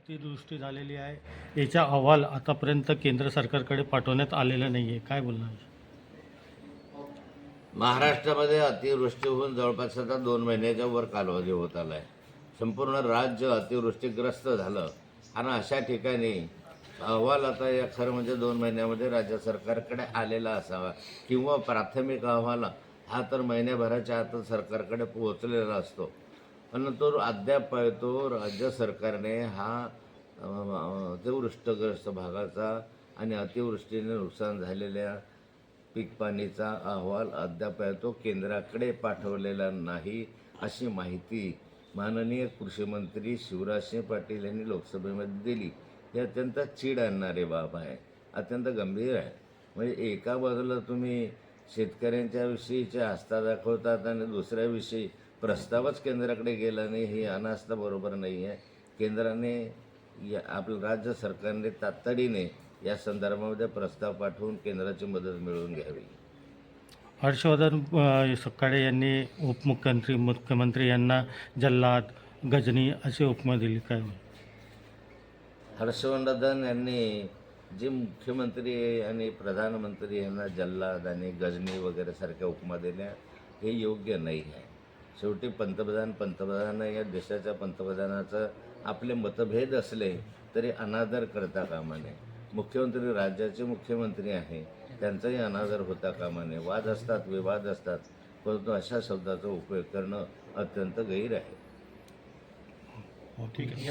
अतिवृष्टी झालेली आहे, याचा अहवाल आतापर्यंत केंद्र सरकारकडे पाठवण्यात आलेला नाही आहे, काय बोलणार? महाराष्ट्रामध्ये अतिवृष्टी होऊन जवळपास आता 2 महिन्याच्या वर कालावधी होत आला आहे. संपूर्ण राज्य अतिवृष्टीग्रस्त झालं आणि अशा ठिकाणी अहवाल आता या खरं म्हणजे 2 महिन्यामध्ये राज्य सरकारकडे आलेला असावा किंवा प्राथमिक अहवाल हा तर महिन्याभराच्या आतच सरकारकडे पोहोचलेला असतो. पण तो अद्याप तो राज्य सरकारने हा अतिवृष्टीग्रस्त भागाचा आणि अतिवृष्टीने नुकसान झालेल्या पीक पाणीचा अहवाल अद्याप तो केंद्राकडे पाठवलेला नाही, अशी माहिती माननीय कृषी मंत्री शिवराजसिंह पाटील यांनी लोकसभेमध्ये दिली. ही अत्यंत चीड आणणारी बाब आहे, अत्यंत गंभीर आहे. म्हणजे एका बाजूला तुम्ही शेतकऱ्यांच्या विषयीची आस्था दाखवतात आणि दुसऱ्या विषयी प्रस्तावच केंद्राकडे गेला नाही, ही अनास्था बरोबर नाही आहे. केंद्राने आपलं राज्य सरकारने तातडीने या संदर्भामध्ये प्रस्ताव पाठवून केंद्राची मदत मिळवून घ्यावी. हर्षवर्धन सकाळे यांनी मुख्यमंत्री यांना जल्लाद, गजनी अशी उपमा दिली, काय? हर्षवर्धन यांनी जे मुख्यमंत्री आणि प्रधानमंत्री यांना जल्लाद आणि गजनी वगैरे सारख्या उपमा दिल्या, हे योग्य नाही आहे. शेवटी पंतप्रधान या देशाच्या पंतप्रधानाचं आपले मतभेद असले तरी अनादर करता कामा नये. मुख्यमंत्री राज्याचे मुख्यमंत्री आहे, त्यांचाही अनादर होता कामा नये. वाद असतात, विवाद असतात, परंतु अशा शब्दाचा उपयोग करणं अत्यंत गैर आहे. हो, ठीक आहे.